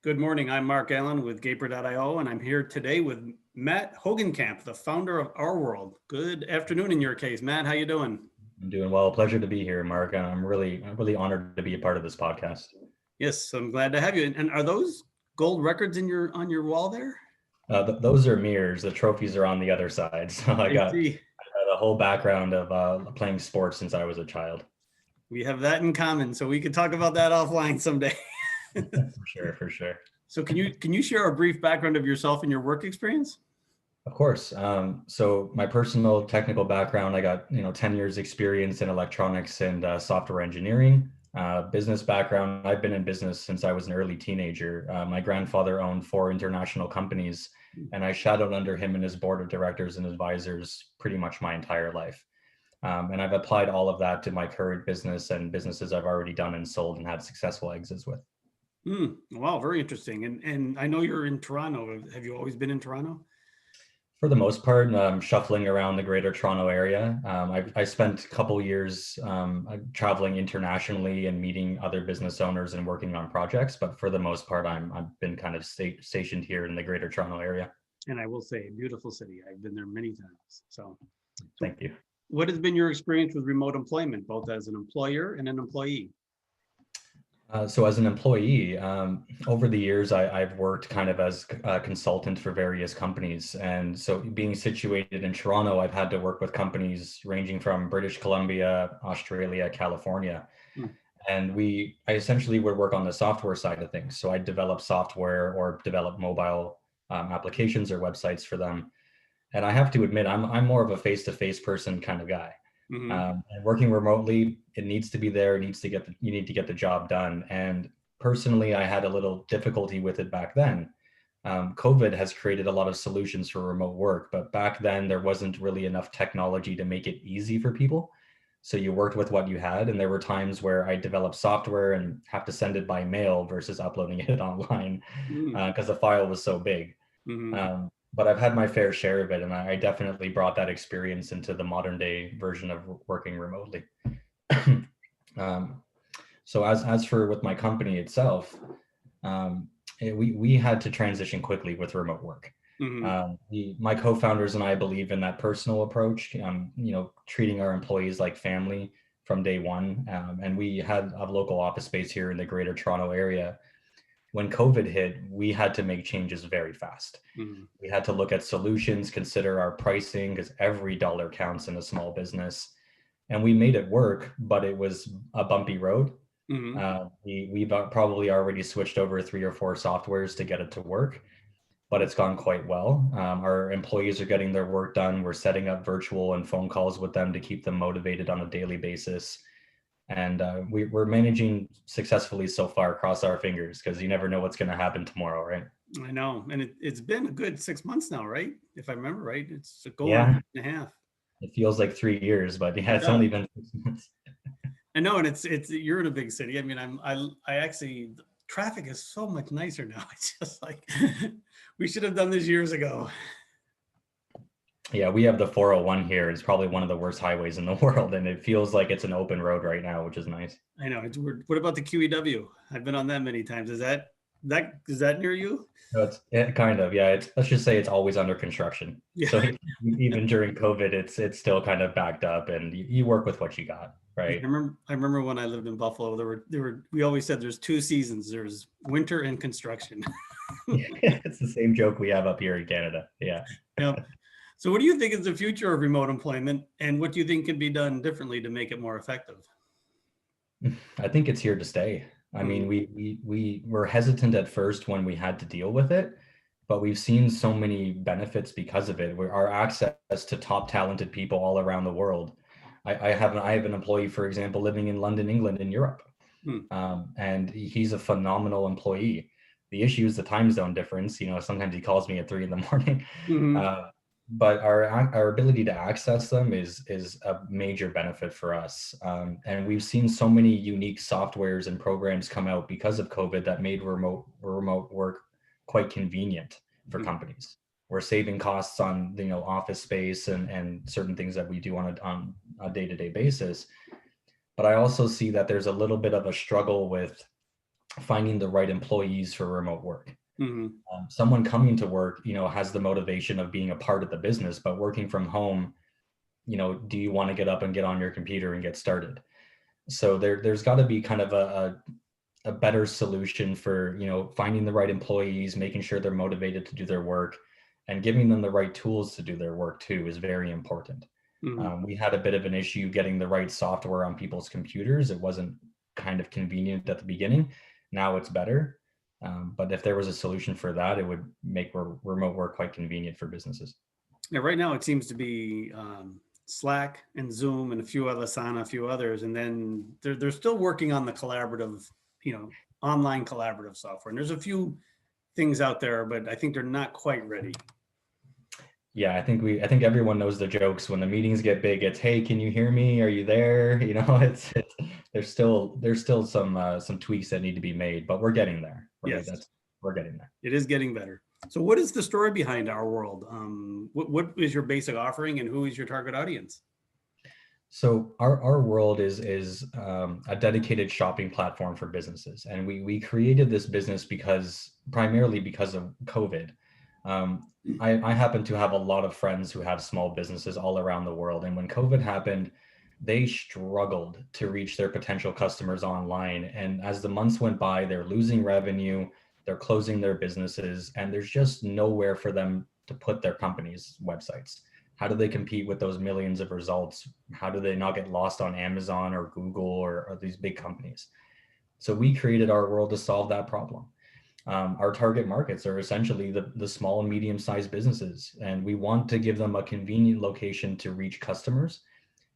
Good morning. I'm Mark Allen with Gaper.io, and I'm here today with Matt Hogenkamp, the founder of Ourworld. Good afternoon in your case, Matt. How you doing? I'm doing well. Pleasure to be here, Mark. And I'm really honored to be a part of this podcast. Yes, I'm glad to have you. And are those gold records in your on your wall there? Those are mirrors. The trophies are on the other side. So I I got see. a whole background of playing sports since I was a child. We have that in common, so we could talk about that offline someday. For sure, for sure. So can you share a brief background of yourself and your work experience? Of course. So my personal technical background, I got 10 years experience in electronics and software engineering. Business background, I've been in business since I was an early teenager. My grandfather owned 4 international companies, and I shadowed under him and his board of directors and advisors pretty much my entire life. And I've applied all of that to my current business and businesses I've already done and sold and had successful exits with. Wow, very interesting. And I know you're in Toronto. Have you always been in Toronto? For the most part, shuffling around the greater Toronto area. I spent a couple years traveling internationally and meeting other business owners and working on projects. But for the most part, I've been kind of stationed here in the greater Toronto area. And I will say, beautiful city. I've been there many times. So Thank you. what has been your experience with remote employment, both as an employer and an employee? So as an employee, over the years, I've worked kind of as a consultant for various companies. And so being situated in Toronto, I've had to work with companies ranging from British Columbia, Australia, California. Hmm. And I essentially would work on the software side of things. So I develop software or develop mobile applications or websites for them. And I have to admit, I'm more of a face-to-face person kind of guy. Mhm. And working remotely, it needs to be there. You need to get the job done. And personally, I had a little difficulty with it back then. COVID has created a lot of solutions for remote work, but back then there wasn't really enough technology to make it easy for people. So you worked with what you had, and there were times where I developed software and have to send it by mail versus uploading it online Mm. because the file was so big. Mhm. But I've had my fair share of it, and I definitely brought that experience into the modern day version of working remotely. um, so as for with my company itself, we had to transition quickly with remote work. Mhm. My co-founders and I believe in that personal approach, treating our employees like family from day one. And we had a local office space here in the greater Toronto area. When COVID hit, we had to make changes very fast. Mhm. We had to look at solutions, consider our pricing, because every dollar counts in a small business. And we made it work, but it was a bumpy road. Mhm. We've probably already switched over 3 or 4 softwares to get it to work, but it's gone quite well. Our employees are getting their work done. We're setting up virtual and phone calls with them to keep them motivated on a daily basis. And we're managing successfully so far, cross our fingers, because you never know what's going to happen tomorrow, right? I know, and it's been a good 6 months now, right? If I remember right, it's going on Yeah, 6.5. it feels like 3 years, but yeah, It it's does. only been 6 months. I know, and it's you're in a big city. I mean, I actually traffic is so much nicer now. It's just like we should have done this years ago. Yeah, we have the 401 here. It's probably one of the worst highways in the world, and it feels like it's an open road right now, which is nice. I know it's weird. What about the QEW? I've been on that many times. Is that near you? No, kind of, yeah. Let's just say it's always under construction. Yeah. So even during COVID, it's still kind of backed up, and you work with what you got, Yeah, right? I remember when I lived in Buffalo, we always said there's two seasons. There's winter and construction. It's the same joke we have up here in Canada. Yeah. Yeah. So what do you think is the future of remote employment, and what do you think can be done differently to make it more effective? I think it's here to stay. I mean, Mhm. we were hesitant at first when we had to deal with it, but we've seen so many benefits because of it. Our access to top talented people all around the world. I have an employee, for example, living in London, England, in Europe, Hmm. and he's a phenomenal employee. The issue is the time zone difference. Sometimes he calls me at 3 in the morning. Mhm. Uh, but our ability to access them is a major benefit for us. And we've seen so many unique softwares and programs come out because of COVID that made remote work quite convenient for Mhm. companies. We're saving costs on office space and certain things that we do on a day-to-day basis. But I also see that there's a little bit of a struggle with finding the right employees for remote work. Mm-hmm. Someone coming to work, has the motivation of being a part of the business, but working from home, do you want to get up and get on your computer and get started? So there's got to be kind of a better solution for, finding the right employees, making sure they're motivated to do their work, and giving them the right tools to do their work too is very important. Mm-hmm. We had a bit of an issue getting the right software on people's computers. It wasn't kind of convenient at the beginning. Now it's better. But if there was a solution for that, it would make remote work quite convenient for businesses. Yeah, right now it seems to be Slack and Zoom and a few other Asana, a few others, and then they're still working on the collaborative, online collaborative software. And there's a few things out there, but I think they're not quite ready. Yeah, I think everyone knows the jokes. When the meetings get big, it's, hey, can you hear me? Are you there? It's there's still some tweaks that need to be made, but we're getting there. Right? Yes, We're getting there. it is getting better. So what is the story behind Ourworld? What is your basic offering, and who is your target audience? So Ourworld is a dedicated shopping platform for businesses, and we created this business primarily because of COVID. I happen to have a lot of friends who have small businesses all around the world, and when COVID happened, they struggled to reach their potential customers online. And as the months went by, they're losing revenue, they're closing their businesses, and there's just nowhere for them to put their company's websites. How do they compete with those millions of results? How do they not get lost on Amazon or Google or these big companies? So we created Ourworld to solve that problem. Our target markets are essentially the small and medium-sized businesses, and we want to give them a convenient location to reach customers.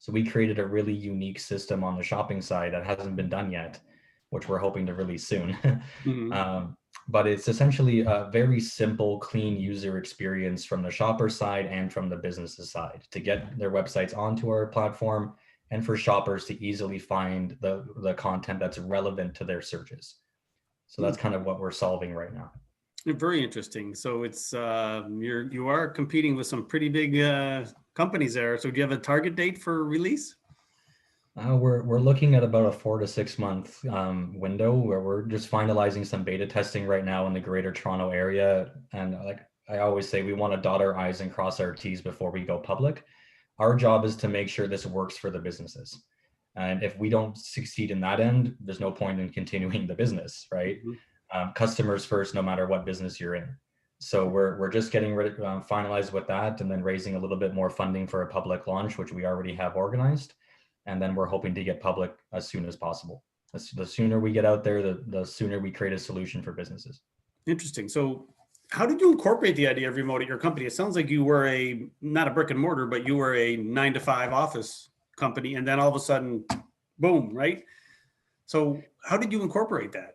So we created a really unique system on the shopping side that hasn't been done yet, which we're hoping to release soon. Mm-hmm. But it's essentially a very simple, clean user experience from the shopper side and from the business's side to get their websites onto our platform, and for shoppers to easily find the content that's relevant to their searches. So that's kind of what we're solving right now. Very interesting. So it's you are competing with some pretty big companies there. So do you have a target date for release? We're looking at about a 4 to 6 month window, where we're just finalizing some beta testing right now in the Greater Toronto area. And like I always say, we want to dot our I's and cross our T's before we go public. Our job is to make sure this works for the businesses. And if we don't succeed in that end, there's no point in continuing the business, right? Mm-hmm. Customers first, no matter what business you're in. So we're just getting ready, finalized with that, and then raising a little bit more funding for a public launch, which we already have organized. And then we're hoping to get public as soon as possible. The sooner we get out there, the sooner we create a solution for businesses. Interesting. So how did you incorporate the idea of remote at your company? It sounds like you were not a brick and mortar, but you were a 9 to 5 office company. And then all of a sudden, boom, right? So how did you incorporate that?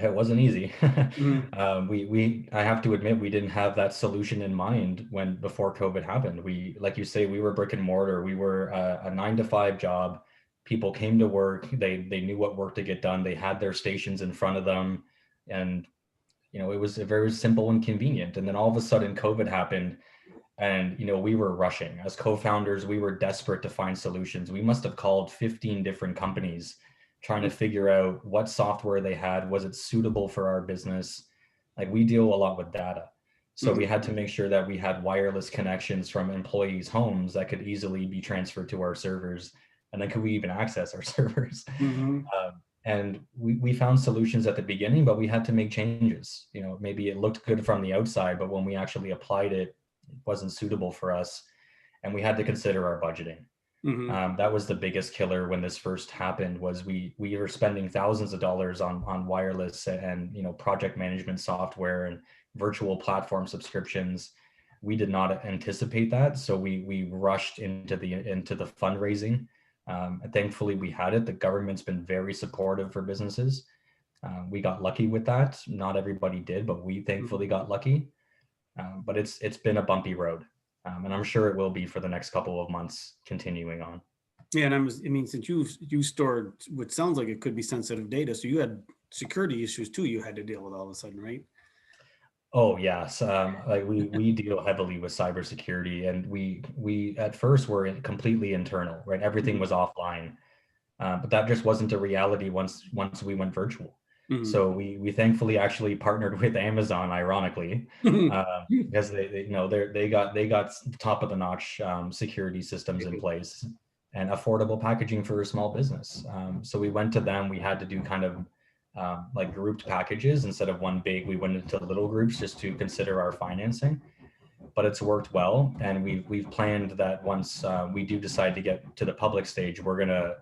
It wasn't easy. Mm-hmm. I have to admit, we didn't have that solution in mind before COVID happened. Like you say, we were brick and mortar. We were a 9 to 5 job. People came to work. They knew what work to get done. They had their stations in front of them, and it was very simple and convenient. And then all of a sudden, COVID happened, and we were rushing. As co-founders, we were desperate to find solutions. We must have called 15 different companies trying to figure out what software they had. Was it suitable for our business? Like, we deal a lot with data. So we had to make sure that we had wireless connections from employees' homes that could easily be transferred to our servers. And then could we even access our servers? Mm-hmm. And we found solutions at the beginning, but we had to make changes. Maybe it looked good from the outside, but when we actually applied it, it wasn't suitable for us. And we had to consider our budgeting. Mm-hmm. That was the biggest killer when this first happened. Was we were spending thousands of dollars on wireless and project management software and virtual platform subscriptions. We did not anticipate that, so we rushed into the fundraising. And thankfully, we had it. The government's been very supportive for businesses. We got lucky with that. Not everybody did, but we thankfully got lucky. But it's been a bumpy road. And I'm sure it will be for the next couple of months continuing on. Yeah, and since you stored what sounds like it could be sensitive data, so you had security issues too you had to deal with all of a sudden, right? Oh yes, like we deal heavily with cybersecurity, and we at first were completely internal, right? Everything was offline, but that just wasn't a reality once we went virtual. Mhm. So we thankfully actually partnered with Amazon, ironically, because they got top of the notch security systems in place and affordable packaging for a small business. So we went to them. We had to do kind of like grouped packages instead of one big. We went into little groups just to consider our financing, but it's worked well. And we've planned that once we do decide to get to the public stage, we're gonna.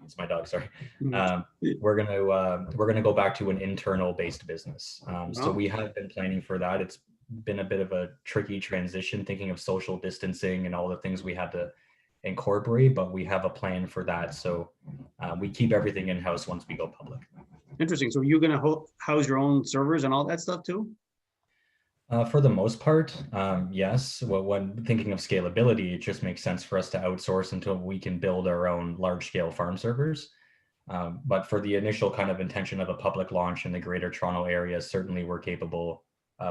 It's my dog. Sorry. Mhm. Um, we're gonna go back to an internal based business. So Oh, we have been planning for that. It's been a bit of a tricky transition, thinking of social distancing and all the things we had to incorporate, but we have a plan for that. So we keep everything in house once we go public. interesting. So you're going to house your own servers and all that stuff too? For the most part, yes. Well, when thinking of scalability, it just makes sense for us to outsource until we can build our own large-scale farm servers. But for the initial kind of intention of a public launch in the Greater Toronto area, certainly we're capable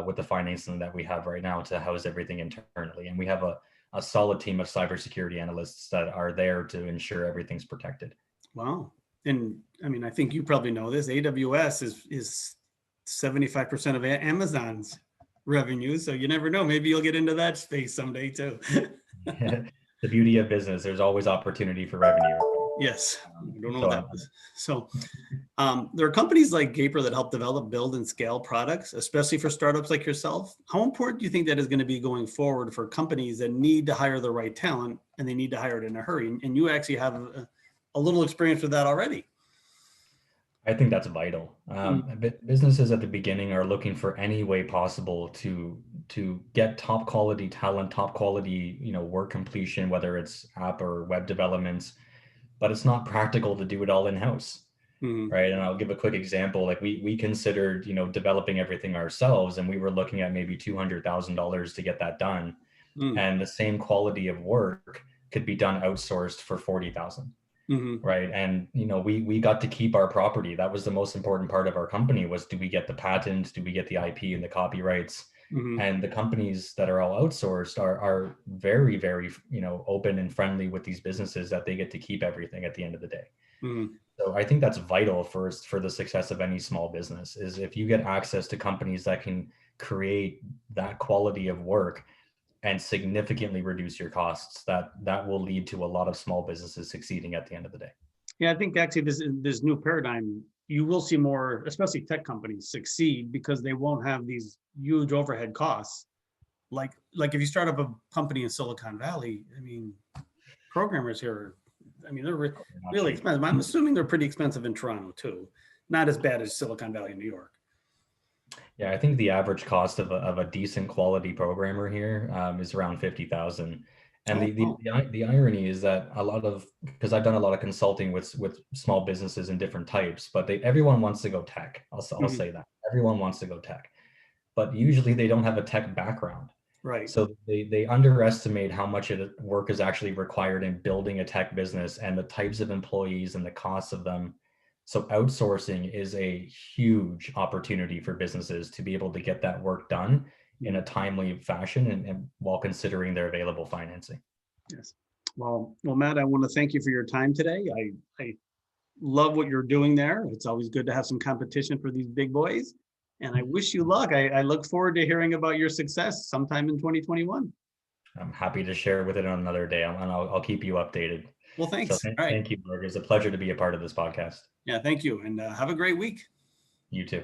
with the financing that we have right now to house everything internally. And we have a solid team of cybersecurity analysts that are there to ensure everything's protected. Wow. And I mean, I think you probably know this. AWS is 75% of Amazon's revenue. So you never know. Maybe you'll get into that space someday too. The beauty of business, there's always opportunity for revenue. Yes. I don't know So what that was. So there are companies like Gaper that help develop, build, and scale products, especially for startups like yourself. How important do you think that is going to be going forward for companies that need to hire the right talent and they need to hire it in a hurry? And you actually have a little experience with that already. I think that's vital. Businesses at the beginning are looking for any way possible to get top quality talent, top quality, work completion, whether it's app or web developments, but it's not practical to do it all in house. Mm-hmm. Right. And I'll give a quick example. Like we considered, developing everything ourselves, and we were looking at maybe $200,000 to get that done. Mm-hmm. And the same quality of work could be done outsourced for 40,000. Mm-hmm. Right. And, we got to keep our property. That was the most important part of our company was, do we get the patents? Do we get the IP and the copyrights? Mm-hmm. And the companies that are all outsourced are very, very, open and friendly with these businesses that they get to keep everything at the end of the day. Mm-hmm. So I think that's vital for the success of any small business is if you get access to companies that can create that quality of work and significantly reduce your costs, that will lead to a lot of small businesses succeeding at the end of the day. Yeah, I think actually this new paradigm, you will see more, especially tech companies, succeed because they won't have these huge overhead costs. Like if you start up a company in Silicon Valley, I mean, programmers here, I mean, they're really expensive. I'm assuming they're pretty expensive in Toronto too. Not as bad as Silicon Valley in New York. Yeah, I think the average cost of a decent quality programmer here is around 50,000. And Oh, wow. the irony is that because I've done a lot of consulting with small businesses in different types, but everyone wants to go tech. I'll Mhm. say that everyone wants to go tech, but usually they don't have a tech background. Right. So they underestimate how much work is actually required in building a tech business and the types of employees and the costs of them. So outsourcing is a huge opportunity for businesses to be able to get that work done in a timely fashion and while considering their available financing. Yes. Well, Matt, I want to thank you for your time today. I love what you're doing there. It's always good to have some competition for these big boys. And I wish you luck. I look forward to hearing about your success sometime in 2021. I'm happy to share with it on another day, and I'll keep you updated. Well, So thanks. All right. thank you, Berg. It's a pleasure to be a part of this podcast. Yeah, thank you. And have a great week. You too.